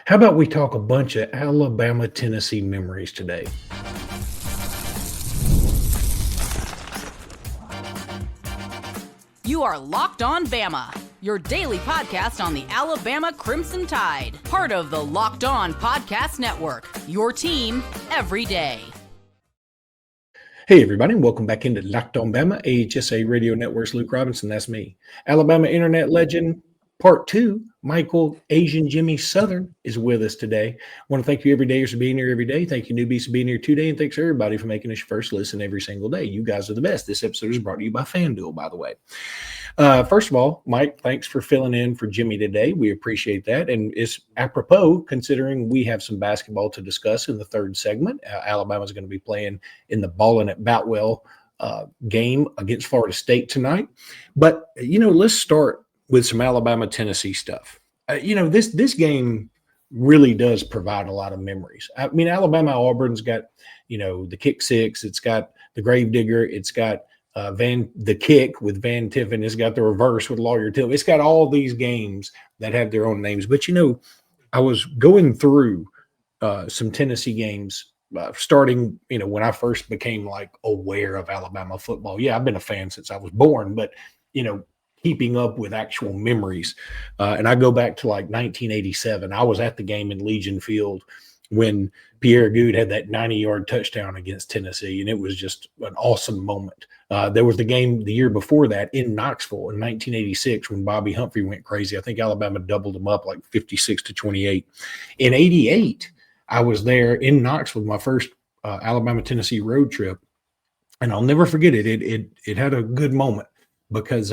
How about we talk a bunch of Alabama, Tennessee memories today? You are Locked On Bama, your daily podcast on the Alabama Crimson Tide, part of the Locked On Podcast Network, your team every day. Hey, everybody, and welcome back into Locked On Bama, AHSA Radio Network's Luke Robinson. That's me. Alabama Internet Legend, Part 2, Michael Asian Jimmy Southern is with us today. I want to thank you every day for being here every day. Thank you, newbies, for being here today. And thanks, everybody, for making us your first listen every single day. You guys are the best. This episode is brought to you by FanDuel, by the way. First of all, Mike, thanks for filling in for Jimmy today. We appreciate that. And it's apropos considering we have some basketball to discuss in the third segment. Alabama's going to be playing in the Ballin' at Boutwell game against Florida State tonight. But, let's start with some Alabama-Tennessee stuff. This game really does provide a lot of memories. I mean, Alabama-Auburn's got, the kick six. It's got the Gravedigger. It's got the kick with Van Tiffin. It's got the reverse with Lawyer Till. It's got all these games that have their own names. But, I was going through some Tennessee games starting, when I first became aware of Alabama football. Yeah, I've been a fan since I was born, but, keeping up with actual memories. And I go back to 1987. I was at the game in Legion Field when Pierre Good had that 90-yard touchdown against Tennessee, and it was just an awesome moment. There was the game the year before that in Knoxville in 1986 when Bobby Humphrey went crazy. I think Alabama doubled them up 56-28. In 88, I was there in Knoxville, my first Alabama-Tennessee road trip, and I'll never forget it. It had a good moment because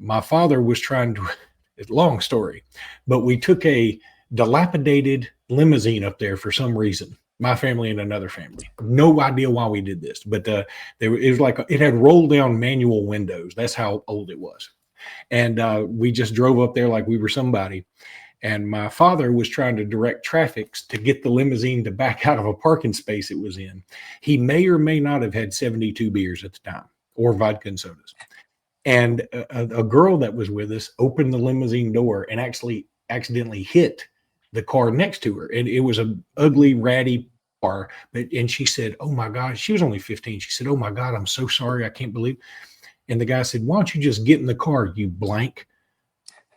my father was trying to – it's a long story, but we took a dilapidated limousine up there for some reason, my family and another family. No idea why we did this, but it was it had roll down manual windows. That's how old it was. And we just drove up there like we were somebody. And my father was trying to direct traffic to get the limousine to back out of a parking space it was in. He may or may not have had 72 beers at the time or vodka and sodas. And a girl that was with us opened the limousine door and actually accidentally hit the car next to her. And it was an ugly, ratty car. And she said, oh, my God, she was only 15. She said, oh, my God, I'm so sorry. I can't believe. And the guy said, why don't you just get in the car, you blank?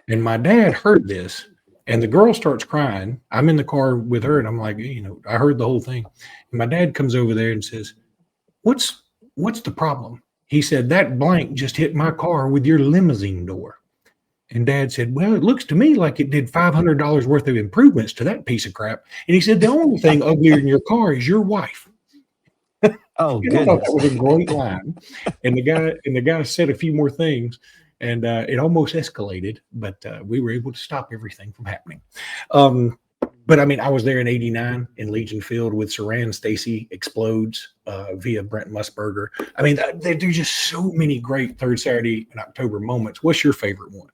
And my dad heard this. And the girl starts crying. I'm in the car with her. And I'm like, I heard the whole thing. And my dad comes over there and says, what's the problem? He said, that blank just hit my car with your limousine door. And Dad said, well, it looks to me like it did $500 worth of improvements to that piece of crap. And he said, the only thing uglier in your car is your wife. Oh, and I thought goodness. that was a great line. And the guy said a few more things, and it almost escalated, but we were able to stop everything from happening. But I mean, I was there in 89 in Legion Field with Saran Stacy explodes via Brent Musburger. I mean, there's just so many great third Saturday in October moments. What's your favorite one?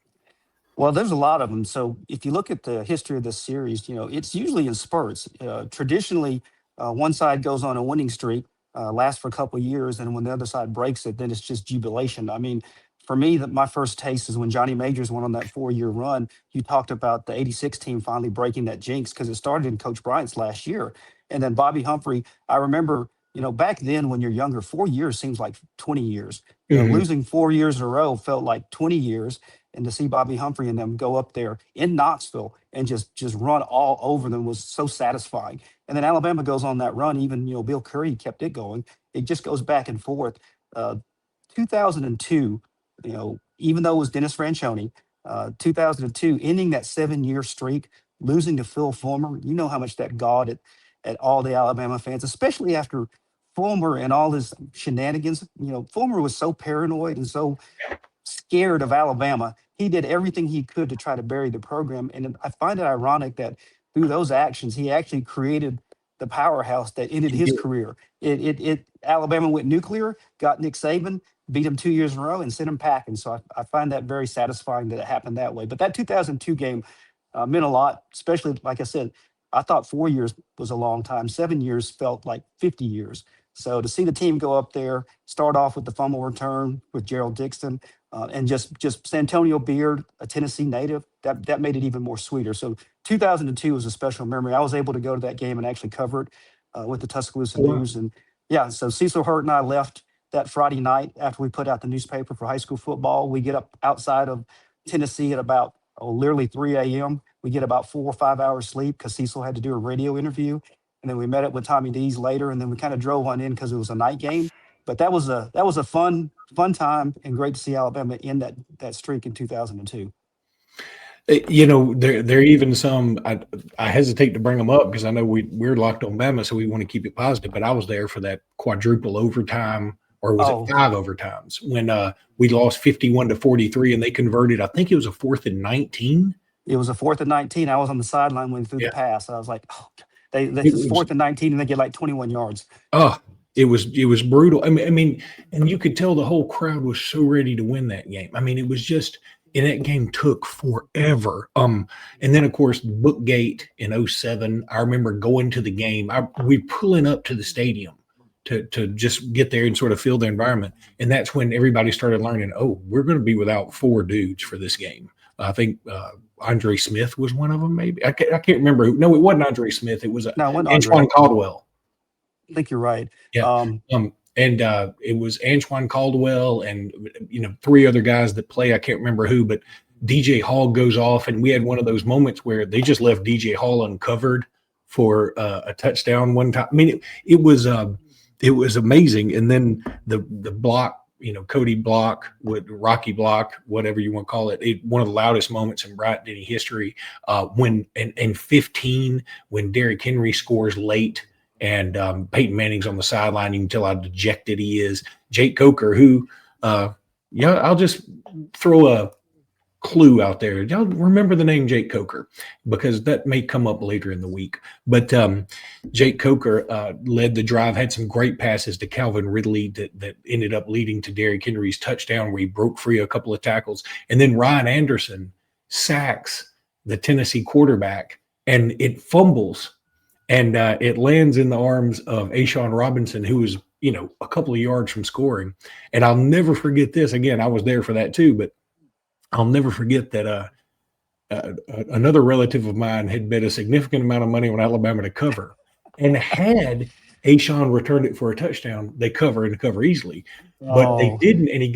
Well, there's a lot of them. So if you look at the history of this series, it's usually in spurts. Traditionally, one side goes on a winning streak, lasts for a couple of years, and when the other side breaks it, then it's just jubilation. I mean, for me, my first taste is when Johnny Majors went on that 4-year run. You talked about the 86 team finally breaking that jinx because it started in Coach Bryant's last year. And then Bobby Humphrey, I remember, back then when you're younger, 4 years seems like 20 years. Losing 4 years in a row felt like 20 years. And to see Bobby Humphrey and them go up there in Knoxville and just run all over them was so satisfying. And then Alabama goes on that run. Even, Bill Curry kept it going. It just goes back and forth. 2002, even though it was Dennis Franchione, 2002, ending that 7-year streak, losing to Phil Fulmer, you know how much that gawed at all the Alabama fans, especially after Fulmer and all his shenanigans. Fulmer was so paranoid and so scared of Alabama. He did everything he could to try to bury the program. And I find it ironic that through those actions, he actually created the powerhouse that ended his career. Alabama went nuclear, got Nick Saban, beat him 2 years in a row, and sent him packing. So I find that very satisfying that it happened that way. But that 2002 game meant a lot, especially, like I said, I thought 4 years was a long time. 7 years felt like 50 years. So to see the team go up there, start off with the fumble return with Gerald Dixon, and just Santonio Beard, a Tennessee native, that made it even more sweeter. So 2002 was a special memory. I was able to go to that game and actually cover it with the Tuscaloosa Wow. News. And yeah, so Cecil Hurt and I left that Friday night after we put out the newspaper for high school football. We get up outside of Tennessee at about literally 3 a.m. We get about 4 or 5 hours sleep because Cecil had to do a radio interview. And then we met up with Tommy D's later, and then we kind of drove on in because it was a night game. But that was a fun time, and great to see Alabama in that streak in 2002. There are even some. I hesitate to bring them up because I know we're locked on Bama, so we want to keep it positive. But I was there for that quadruple overtime, or was it 5 overtimes when we lost 51-43, and they converted. I think it was a 4th and 19. It was a 4th and 19. I was on the sideline when through the pass. I was like, oh, this is 4th and 19, and they get like 21 yards. Oh, it was brutal. I mean, and you could tell the whole crowd was so ready to win that game. I mean, it was just. And that game took forever. And then of course Bookgate in 2007. I remember going to the game. We pulling up to the stadium to just get there and sort of feel the environment. And that's when everybody started learning, oh, we're going to be without 4 dudes for this game. I think Andre Smith was one of them, maybe. I can't remember who. No, it wasn't Andre Smith. It was Antoine Caldwell. I think you're right. Yeah. And it was Antoine Caldwell and 3 other guys that play. I can't remember who, but DJ Hall goes off, and we had one of those moments where they just left DJ Hall uncovered for a touchdown one time. I mean, it was amazing. And then the block, Cody block, Rocky block, whatever you want to call it, one of the loudest moments in Bryant-Denny history. When in 15, when Derrick Henry scores late. And Peyton Manning's on the sideline. You can tell how dejected he is. Jake Coker, who, I'll just throw a clue out there. Y'all remember the name Jake Coker because that may come up later in the week. But Jake Coker led the drive, had some great passes to Calvin Ridley that ended up leading to Derrick Henry's touchdown where he broke free a couple of tackles. And then Ryan Anderson sacks the Tennessee quarterback, and it fumbles. And it lands in the arms of Ashawn Robinson, who was, a couple of yards from scoring. And I'll never forget this. Again, I was there for that too, but I'll never forget that another relative of mine had bet a significant amount of money on Alabama to cover. And had Ashawn returned it for a touchdown, they cover easily. But they didn't, and they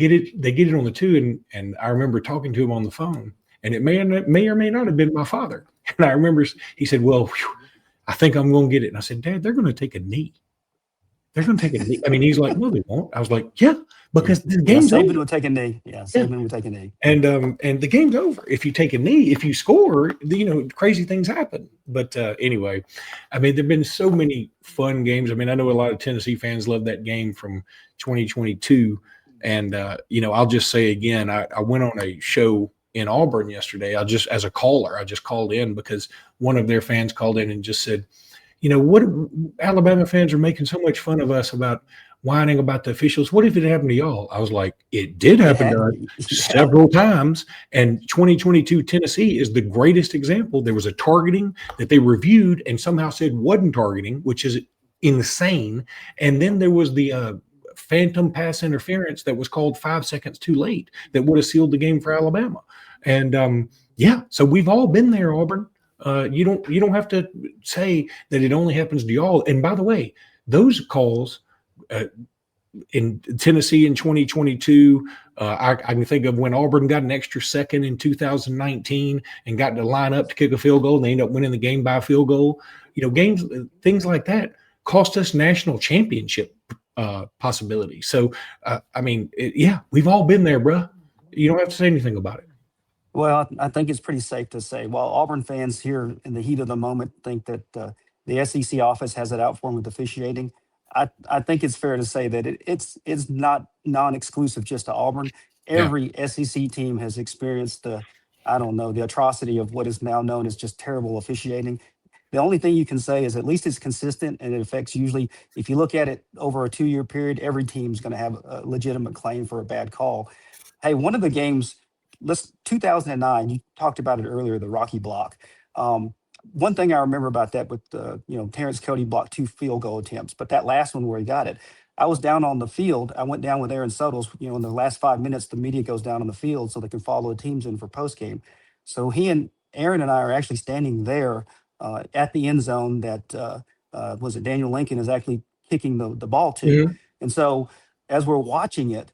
get it on the 2. And I remember talking to him on the phone, and it may or may not have been my father. And I remember he said, well, I think I'm going to get it. And I said, Dad, they're going to take a knee. They're going to take a knee. I mean, he's like, no, they won't. I was like, yeah, because the game's over. Saban would take a knee. Yeah, Saban would take a knee. And the game's over. If you take a knee, if you score, crazy things happen. But anyway, I mean, there've been so many fun games. I mean, I know a lot of Tennessee fans love that game from 2022. And, I'll just say again, I went on a show in Auburn yesterday. As a caller, I just called in because one of their fans called in and just said, what Alabama fans are making so much fun of us about whining about the officials. What if it happened to y'all? I was like, it did happen to us several times. And 2022 Tennessee is the greatest example. There was a targeting that they reviewed and somehow said wasn't targeting, which is insane. And then there was the phantom pass interference that was called 5 seconds too late that would have sealed the game for Alabama. And so we've all been there, Auburn. You don't have to say that it only happens to y'all. And by the way, those calls in Tennessee in 2022, I can think of when Auburn got an extra second in 2019 and got to line up to kick a field goal, and they ended up winning the game by a field goal. Games, things like that cost us national championship possibility. So, we've all been there, bro. You don't have to say anything about it. Well, I think it's pretty safe to say, while Auburn fans here in the heat of the moment think that the SEC office has it out for them with officiating, I think it's fair to say that it's not non-exclusive just to Auburn. Every SEC team has experienced the atrocity of what is now known as just terrible officiating. The only thing you can say is at least it's consistent, and it affects usually, if you look at it over a 2-year period, every team's going to have a legitimate claim for a bad call. Hey, one of the games, 2009, you talked about it earlier, the Rocky block. One thing I remember about that with Terrence Cody blocked 2 field goal attempts, but that last one where he got it, I was down on the field. I went down with Aaron Suttles. In the last 5 minutes, the media goes down on the field so they can follow the teams in for post game. So he and Aaron and I are actually standing there at the end zone that was it Daniel Lincoln is actually kicking the ball to. Mhm. And so as we're watching it,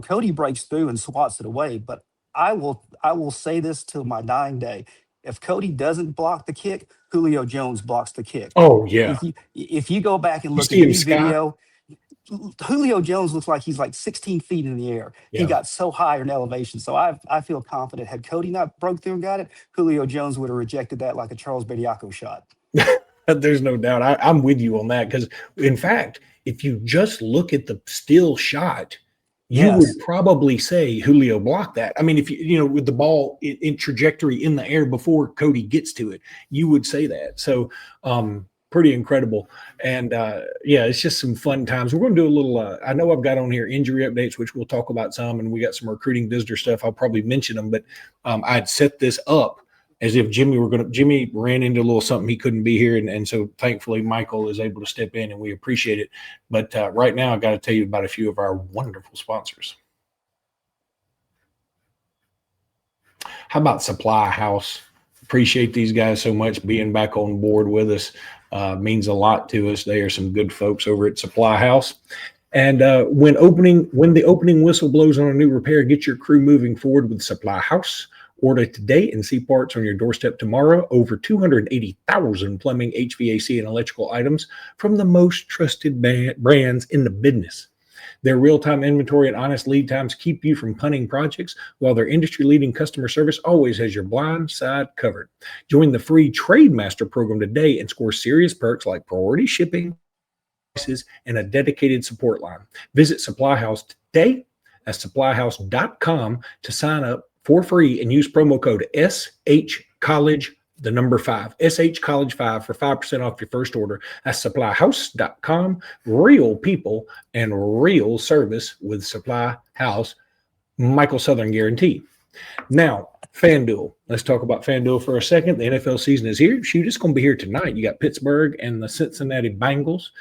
Cody breaks through and swats it away. But I will say this till my dying day. If Cody doesn't block the kick, Julio Jones blocks the kick. Oh yeah. If you go back and You look at see him any sky. video, Julio Jones looks like he's like 16 feet in the air. He Yeah. got so high in elevation. So I feel confident had Cody not broke through and got it, Julio Jones would have rejected that like a Charles Bediako shot. There's no doubt. I'm with you on that because, in fact, if you just look at the still shot, you Yes. would probably say Julio blocked that. I mean, if with the ball in trajectory in the air before Cody gets to it, you would say that. So, pretty incredible. And yeah, it's just some fun times. We're going to do a little. I know I've got on here injury updates, which we'll talk about some, and we got some recruiting visitor stuff. I'll probably mention them, but I'd set this up as if Jimmy ran into a little something he couldn't be here. And so thankfully Michael is able to step in and we appreciate it. But right now I got to tell you about a few of our wonderful sponsors. How about Supply House? Appreciate these guys so much being back on board with us. Means a lot to us. They are some good folks over at Supply House. And when the opening whistle blows on a new repair, get your crew moving forward with Supply House. Order today and see parts on your doorstep tomorrow. Over 280,000 plumbing, HVAC, and electrical items from the most trusted brands in the business. Their real-time inventory and honest lead times keep you from punting projects, while their industry-leading customer service always has your blind side covered. Join the free Trade Master program today and score serious perks like priority shipping, prices, and a dedicated support line. Visit Supply House today at supplyhouse.com to sign up for free and use promo code SHCollege, the number 5, SHCollege5 for 5% off your first order at supplyhouse.com. Real people and real service with Supply House, Michael Southern guarantee. Now, FanDuel. Let's talk about FanDuel for a second. The NFL season is here. Shoot, it's going to be here tonight. You got Pittsburgh and the Cincinnati Bengals.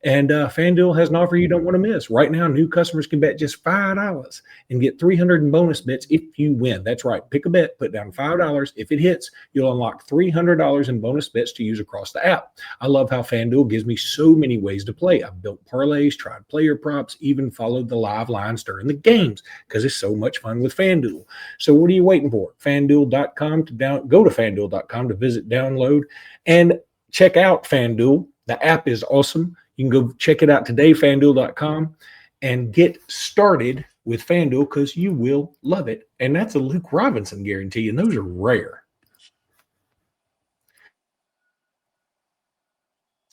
And FanDuel has an offer you don't want to miss. Right now, new customers can bet just $5 and get $300 in bonus bets if you win. That's right. Pick a bet, put down $5. If it hits, you'll unlock $300 in bonus bets to use across the app. I love how FanDuel gives me so many ways to play. I've built parlays, tried player props, even followed the live lines during the games because it's so much fun with FanDuel. So what are you waiting for? FanDuel.com go to FanDuel.com to visit, download, and check out FanDuel. The app is awesome. You can go check it out today, FanDuel.com, and get started with FanDuel because you will love it. And that's a Luke Robinson guarantee, and those are rare.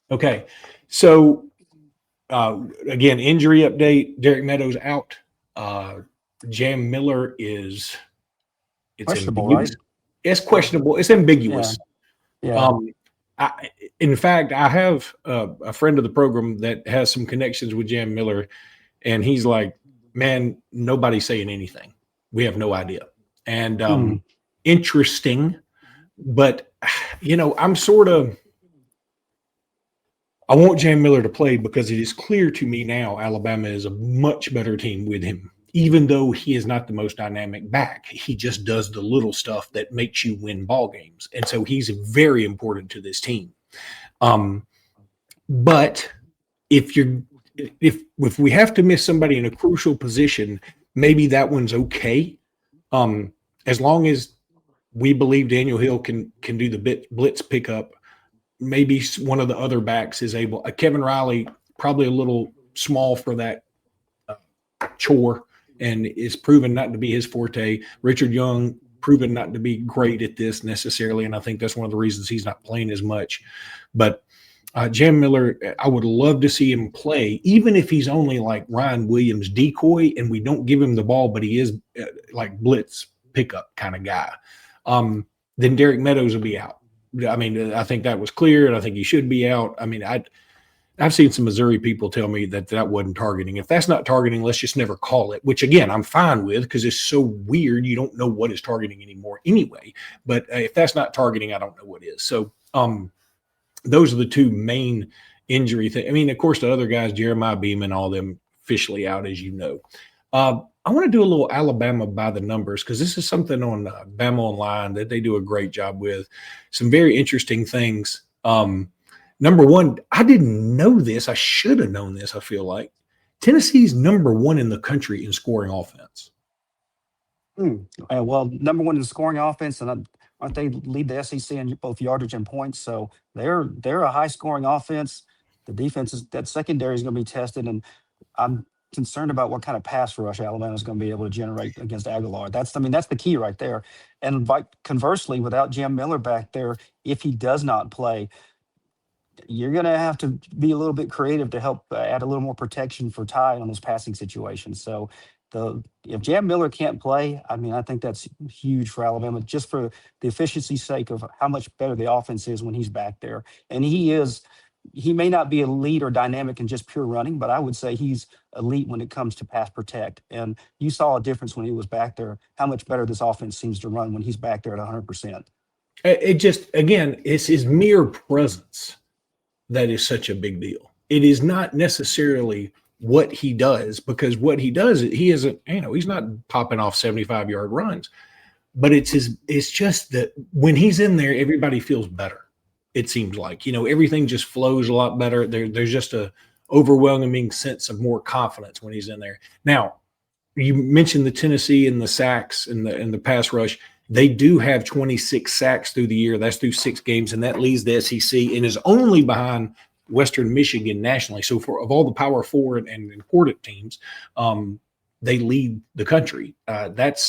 Okay, so again, injury update. Derek Meadows out. Jam Miller it's Questionable, ambiguous. right? It's questionable. It's ambiguous. Yeah. In fact, I have a friend of the program that has some connections with Jam Miller, and he's like, man, nobody's saying anything. We have no idea. And interesting, but, I'm sort of – I want Jam Miller to play because it is clear to me now Alabama is a much better team with him, even though he is not the most dynamic back. He just does the little stuff that makes you win ball games. And so he's very important to this team. But if we have to miss somebody in a crucial position, maybe that one's okay. As long as we believe Daniel Hill can do the blitz pickup, maybe one of the other backs is able. Kevin Riley, probably a little small for that chore, and is proven not to be his forte. Richard Young, proven not to be great at this necessarily, and I think that's one of the reasons he's not playing as much. But Jam Miller, I would love to see him play, even if he's only like Ryan Williams decoy and we don't give him the ball, but he is like blitz pickup kind of guy. Then Derek Meadows will be out. I mean, I think that was clear, and I think he should be out. I mean, I've seen some Missouri people tell me that wasn't targeting. If that's not targeting, let's just never call it, which, again, I'm fine with because it's so weird. You don't know what is targeting anymore anyway. But if that's not targeting, I don't know what is. So those are the two main injury thing. I mean, of course, the other guys, Jeremiah Beeman, all them officially out, as you know. I want to do a little Alabama by the numbers because this is something on Bama Online that they do a great job with. Some very interesting things. Number one, I didn't know this. I should have known this, I feel like. Tennessee's number one in the country in scoring offense. Well, number one in scoring offense, and aren't they lead the SEC in both yardage and points? So they're a high scoring offense. The defense is that secondary is going to be tested, and I'm concerned about what kind of pass rush Alabama is going to be able to generate against Aguilar. That's the key right there. And conversely, without Jim Miller back there, if he does not play, you're going to have to be a little bit creative to help add a little more protection for Ty on his passing situation. So if Jam Miller can't play, I mean, I think that's huge for Alabama, just for the efficiency's sake of how much better the offense is when he's back there. And he may not be elite or dynamic in just pure running, but I would say he's elite when it comes to pass protect. And you saw a difference when he was back there, how much better this offense seems to run when he's back there at 100%. It just, again, it's his mere presence that is such a big deal. It is not necessarily what he does, because what he does, he isn't, he's not popping off 75-yard runs, but it's just that when he's in there, everybody feels better. It seems like, everything just flows a lot better. There's just a overwhelming sense of more confidence when he's in there. Now, you mentioned the Tennessee and the sacks and the pass rush. They do have 26 sacks through the year. That's through 6 games, and that leads the SEC and is only behind Western Michigan nationally. So of all the Power 4 and important teams, they lead the country. That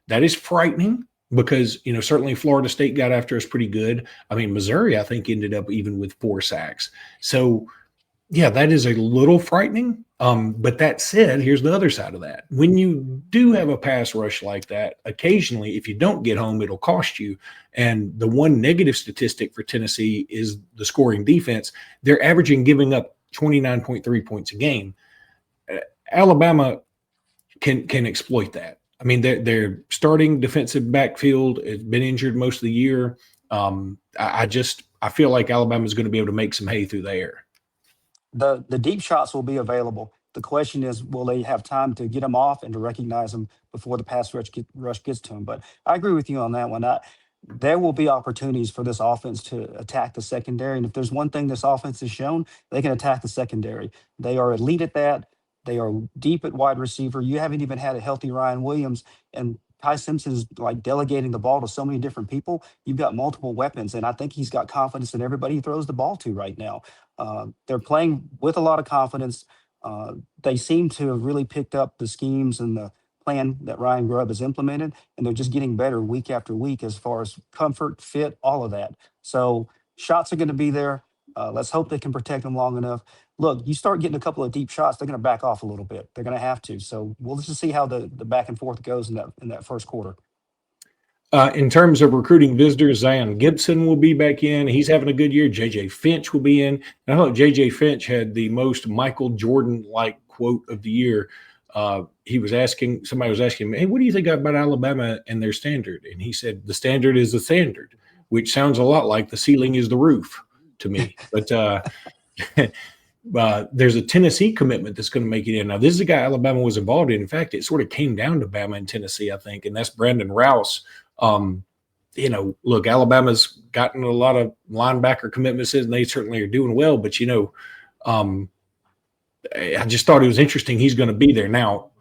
is frightening because, certainly Florida State got after us pretty good. I mean, Missouri, I think, ended up even with 4 sacks. So, yeah, that is a little frightening. But that said, here's the other side of that. When you do have a pass rush like that, occasionally, if you don't get home, it'll cost you. And the one negative statistic for Tennessee is the scoring defense. They're averaging giving up 29.3 points a game. Alabama can exploit that. I mean, their starting defensive backfield has been injured most of the year. I feel like Alabama is going to be able to make some hay through the air. The deep shots will be available. The question is, will they have time to get them off and to recognize them before the pass rush gets to them? But I agree with you on that one. There will be opportunities for this offense to attack the secondary. And if there's one thing this offense has shown, they can attack the secondary. They are elite at that. They are deep at wide receiver. You haven't even had a healthy Ryan Williams, and Ty Simpson is like delegating the ball to so many different people. You've got multiple weapons, and I think he's got confidence in everybody he throws the ball to right now. They're playing with a lot of confidence. They seem to have really picked up the schemes and the plan that Ryan Grubb has implemented, and they're just getting better week after week as far as comfort, fit, all of that. So shots are going to be there. Let's hope they can protect them long enough. Look, you start getting a couple of deep shots, they're going to back off a little bit. They're going to have to. So we'll just see how the back and forth goes in that first quarter. In terms of recruiting visitors, Zion Gibson will be back in. He's having a good year. J.J. Finch will be in. And I thought J.J. Finch had the most Michael Jordan-like quote of the year. Somebody was asking him, hey, what do you think about Alabama and their standard? And he said, the standard is the standard, which sounds a lot like the ceiling is the roof to me. But there's a Tennessee commitment that's going to make it in. Now, this is a guy Alabama was involved in. In fact, it sort of came down to Bama and Tennessee, I think, and that's Brandon Rouse. Look, Alabama's gotten a lot of linebacker commitments, and they certainly are doing well. But, I just thought it was interesting. He's going to be there. Now,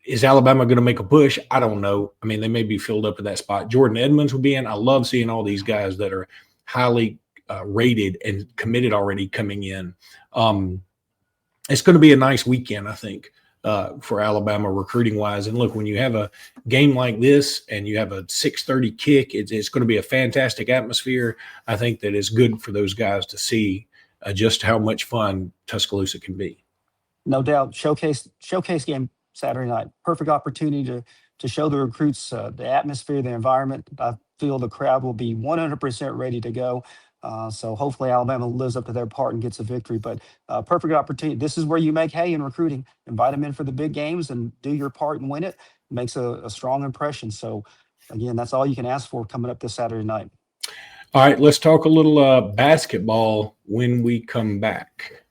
is Alabama going to make a push? I don't know. I mean, they may be filled up at that spot. Jordan Edmonds will be in. I love seeing all these guys that are highly rated and committed already coming in. It's going to be a nice weekend, I think, for Alabama recruiting wise. And look, when you have a game like this and you have a 6:30 kick, it's going to be a fantastic atmosphere. I think that it's good for those guys to see just how much fun Tuscaloosa can be. No doubt. Showcase game Saturday night. Perfect opportunity to show the recruits the atmosphere, the environment. I feel the crowd will be 100% ready to go. So hopefully Alabama lives up to their part and gets a victory. But perfect opportunity. This is where you make hay in recruiting. Invite them in for the big games and do your part and win it. It makes a strong impression. So, again, that's all you can ask for coming up this Saturday night. All right, let's talk a little basketball when we come back.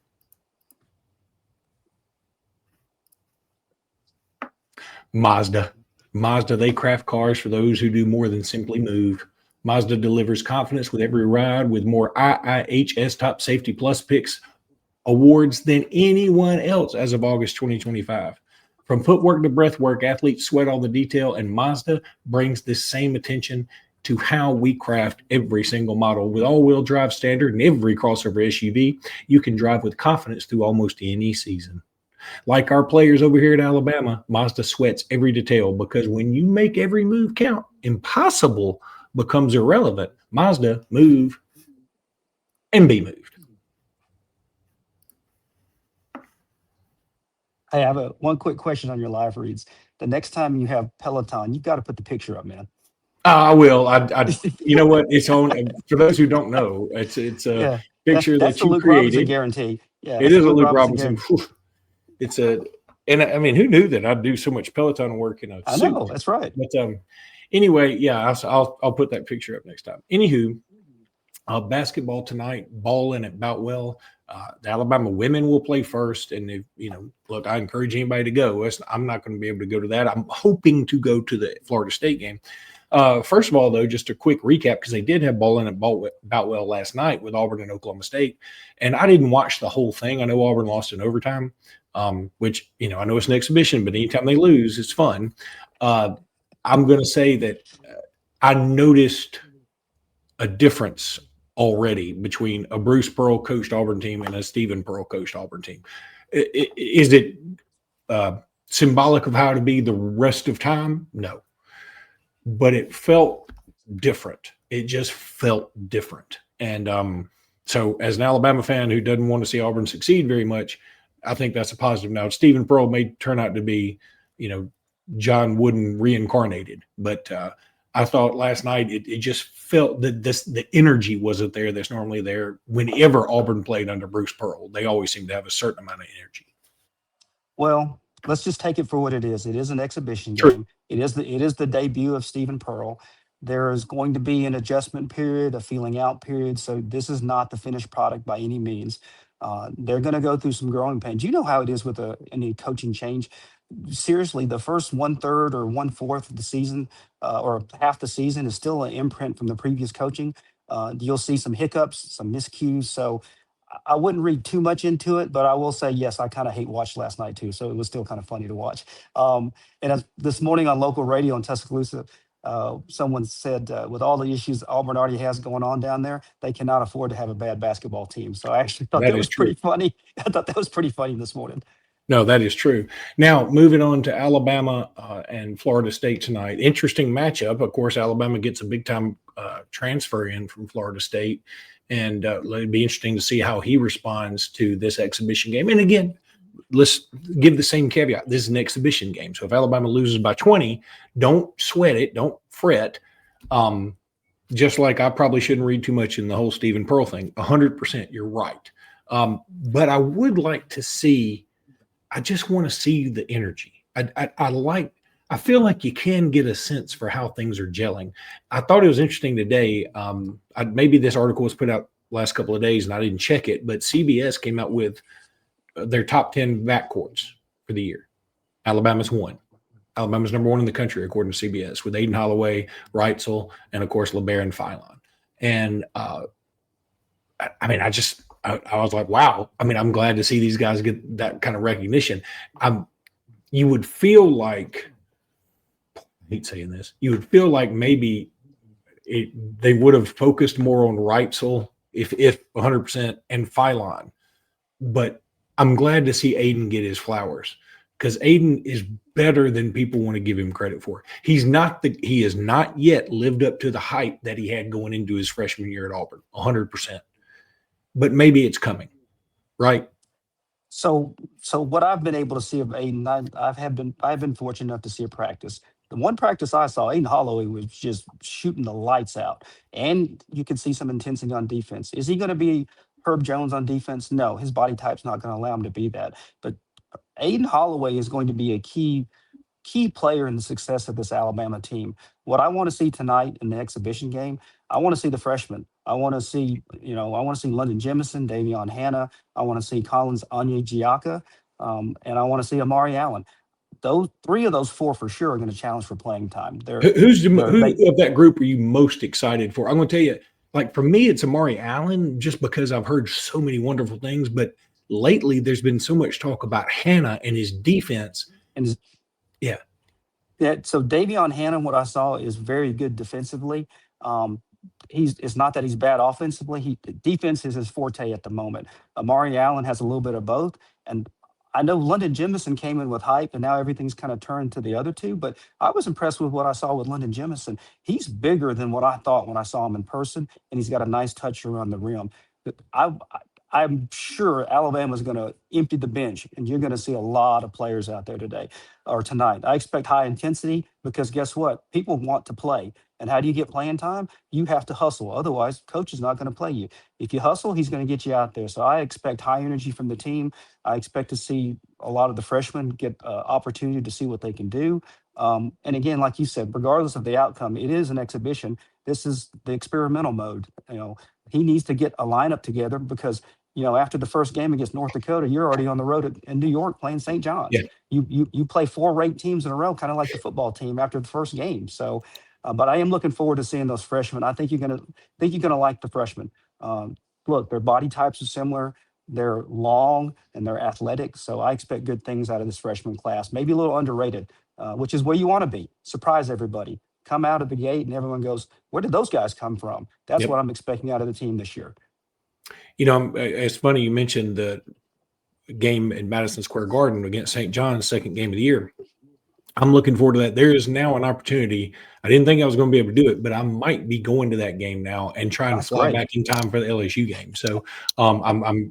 Mazda. Mazda, they craft cars for those who do more than simply move. Mazda delivers confidence with every ride with more IIHS Top Safety Plus picks awards than anyone else as of August 2025. From footwork to breathwork, athletes sweat all the detail, and Mazda brings this same attention to how we craft every single model. With all-wheel drive standard and every crossover SUV, you can drive with confidence through almost any season. Like our players over here at Alabama, Mazda sweats every detail because when you make every move count, impossible becomes irrelevant. Mazda, move and be moved. Hey, I have one quick question on your live reads. The next time you have Peloton, you've got to put the picture up, man. I will. You know what? It's on. For those who don't know, it's a Yeah, picture that's that the you Luke Robinson created. guarantee. Yeah, It that's is the a Luke Luke Robinson Robinson. guarantee. It's a, and I mean, who knew that I'd do so much Peloton work in a I suit? know, that's right. But anyway, yeah, I'll put that picture up next time. Anywho, basketball tonight, balling at Boutwell. The Alabama women will play first, and if look, I encourage anybody to go. I'm not going to be able to go to that. I'm hoping to go to the Florida State game. First of all, though, just a quick recap because they did have balling at Boutwell last night with Auburn and Oklahoma State, and I didn't watch the whole thing. I know Auburn lost in overtime, which I know it's an exhibition, but anytime they lose, it's fun. I'm going to say that I noticed a difference already between a Bruce Pearl coached Auburn team and a Stephen Pearl coached Auburn team. Is it symbolic of how to be the rest of time? No. But it felt different. It just felt different. And so as an Alabama fan who doesn't want to see Auburn succeed very much, I think that's a positive. Now, Stephen Pearl may turn out to be, John Wooden reincarnated, but I thought last night it just felt that the energy wasn't there that's normally there whenever Auburn played under Bruce Pearl. They always seem to have a certain amount of energy. Well, let's just take it for what it is. It is an exhibition True. game. It is the debut of Stephen Pearl. There is going to be an adjustment period, a feeling out period. So this is not the finished product by any means. They're going to go through some growing pains. You know how it is with any coaching change. Seriously, the first 1/3 or 1/4 of the season or half the season is still an imprint from the previous coaching. You'll see some hiccups, some miscues. So I wouldn't read too much into it, but I will say, yes, I kind of hate watched last night too. So it was still kind of funny to watch. This morning on local radio in Tuscaloosa, someone said, with all the issues Auburn already has going on down there, they cannot afford to have a bad basketball team. So I actually thought that was pretty funny. I thought that was pretty funny this morning. No, that is true. Now, moving on to Alabama and Florida State tonight. Interesting matchup. Of course, Alabama gets a big-time transfer in from Florida State, and it'll be interesting to see how he responds to this exhibition game. And again, let's give the same caveat. This is an exhibition game. So if Alabama loses by 20, don't sweat it. Don't fret. Just like I probably shouldn't read too much in the whole Stephen Pearl thing. 100%, you're right. But I would like to see – I just want to see the energy. I feel like you can get a sense for how things are gelling. I thought it was interesting today. Maybe this article was put out last couple of days and I didn't check it, but CBS came out with their top 10 backcourts for the year. Alabama's one. Alabama's number one in the country, according to CBS, with Aiden Holloway, Reitzel, and of course, LeBaron Philon. And I was like, wow. I mean, I'm glad to see these guys get that kind of recognition. You would feel like, I hate saying this, you would feel like maybe they would have focused more on Reitzel if 100% and Philon. But I'm glad to see Aiden get his flowers because Aiden is better than people want to give him credit for. He has not yet lived up to the hype that he had going into his freshman year at Auburn, 100%. But maybe it's coming, right? So what I've been able to see of Aiden, I've been fortunate enough to see a practice. The one practice I saw, Aiden Holloway was just shooting the lights out, and you can see some intensity on defense. Is he going to be Herb Jones on defense? No, his body type's not going to allow him to be that. But Aiden Holloway is going to be a key key player in the success of this Alabama team. What I want to see tonight in the exhibition game, I want to see the freshmen. I want to see, I want to see London Jemison, Davion Hannah. I want to see Collins Onyeka, and I want to see Amari Allen. Those three of those four for sure are going to challenge for playing time. Who of that group are you most excited for? I'm going to tell you, like for me, it's Amari Allen, just because I've heard so many wonderful things. But lately, there's been so much talk about Hannah and his defense. And yeah, so Davion Hannah, what I saw is very good defensively. It's not that he's bad offensively. Defense is his forte at the moment. Amari Allen has a little bit of both, and I know London Jemison came in with hype, and now everything's kind of turned to the other two. But I was impressed with what I saw with London Jemison. He's bigger than what I thought when I saw him in person, and he's got a nice touch around the rim. I'm sure Alabama's going to empty the bench, and you're going to see a lot of players out there today or tonight. I expect high intensity because guess what? People want to play. And how do you get playing time? You have to hustle. Otherwise, coach is not going to play you. If you hustle, he's going to get you out there. So I expect high energy from the team. I expect to see a lot of the freshmen get opportunity to see what they can do. And again, like you said, regardless of the outcome, it is an exhibition. This is the experimental mode. He needs to get a lineup together because after the first game against North Dakota, you're already on the road in New York playing St. John's. Yeah. You play 4 ranked teams in a row, kind of like the football team after the first game. So, but I am looking forward to seeing those freshmen. I think you're gonna like the freshmen. Look, their body types are similar. They're long and they're athletic. So I expect good things out of this freshman class. Maybe a little underrated, which is where you want to be. Surprise everybody. Come out of the gate and everyone goes, where did those guys come from? That's what I'm expecting out of the team this year. It's funny you mentioned the game in Madison Square Garden against St. John's, second game of the year. I'm looking forward to that. There is now an opportunity. I didn't think I was going to be able to do it, but I might be going to that game now and trying to fly back in time for the LSU game. So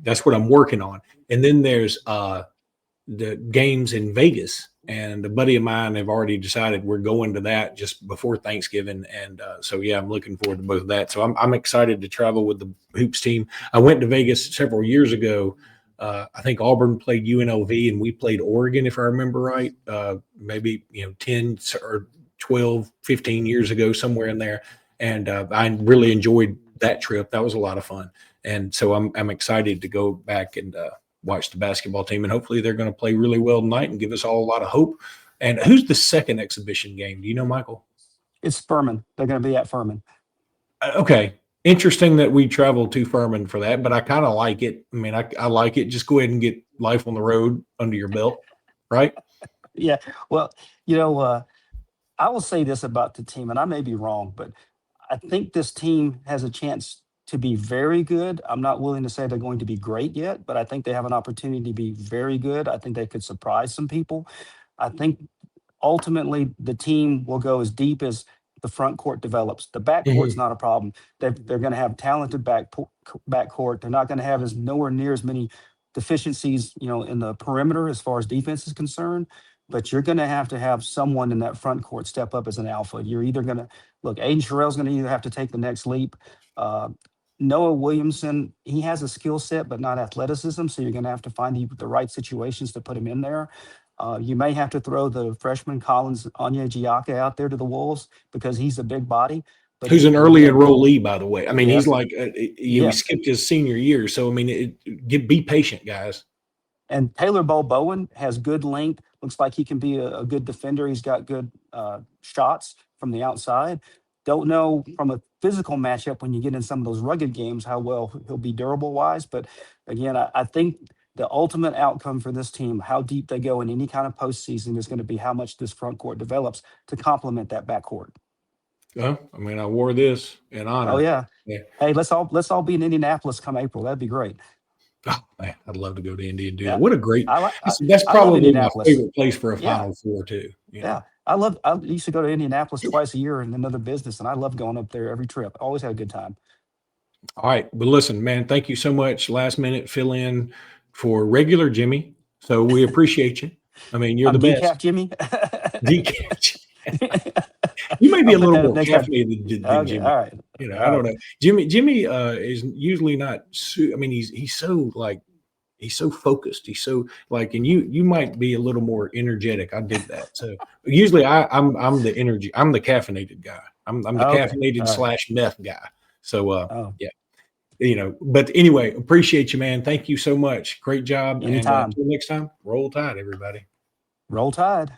that's what I'm working on. And then there's the games in Vegas, and a buddy of mine have already decided we're going to that just before Thanksgiving. And so, I'm looking forward to both of that. So I'm excited to travel with the Hoops team. I went to Vegas several years ago. I think Auburn played UNLV and we played Oregon, if I remember right, maybe 10 or 12, 15 years ago, somewhere in there. And I really enjoyed that trip. That was a lot of fun. And so I'm excited to go back and watch the basketball team. And hopefully they're going to play really well tonight and give us all a lot of hope. And who's the second exhibition game? Do you know, Michael? It's Furman. They're going to be at Furman. Okay. Interesting that we traveled to Furman for that, but I kind of like it. I mean, I like it. Just go ahead and get life on the road under your belt, right? Yeah. Well, I will say this about the team, and I may be wrong, but I think this team has a chance to be very good. I'm not willing to say they're going to be great yet, but I think they have an opportunity to be very good. I think they could surprise some people. I think ultimately the team will go as deep as the front court develops. The backcourt's not a problem. They're going to have talented backcourt. They're not going to have nowhere near as many deficiencies, in the perimeter as far as defense is concerned. But you're going to have someone in that front court step up as an alpha. You're either going to look. Aiden Sherrell's going to either have to take the next leap. Noah Williamson, he has a skill set but not athleticism, so you're going to have to find the right situations to put him in there. You may have to throw the freshman Collins Onyeka out there to the Wolves because he's a big body. But who's an early enrollee, by the way. I mean, he's like he skipped his senior year. So, I mean, be patient, guys. And Taylor Bowen has good length. Looks like he can be a good defender. He's got good shots from the outside. Don't know from a physical matchup when you get in some of those rugged games how well he'll be durable-wise. But, again, I think the ultimate outcome for this team, how deep they go in any kind of postseason, is going to be how much this front court develops to complement that backcourt. Well, I mean, I wore this in honor. Oh, yeah. Hey, let's all be in Indianapolis come April. That'd be great. Oh, man, I'd love to go to Indy and do that. What a great – that's probably my favorite place for a Final Four, too. Yeah. I used to go to Indianapolis twice a year in another business, and I love going up there every trip. Always had a good time. All right. But listen, man, thank you so much. Last minute fill in for regular Jimmy. So we appreciate you. I mean, you're the best. Decaf Jimmy. Decaf Jimmy. You may be a little more caffeinated than Jimmy. All right. I don't know. Jimmy is usually not. I mean, he's so like he's so focused. He's so like, and you might be a little more energetic. I did that. So usually I'm the energy. I'm the caffeinated guy. I'm the Okay. caffeinated All right. / meth guy. So Oh, yeah, but anyway, appreciate you, man. Thank you so much. Great job. And anytime. until next time, roll tide, everybody. Roll Tide.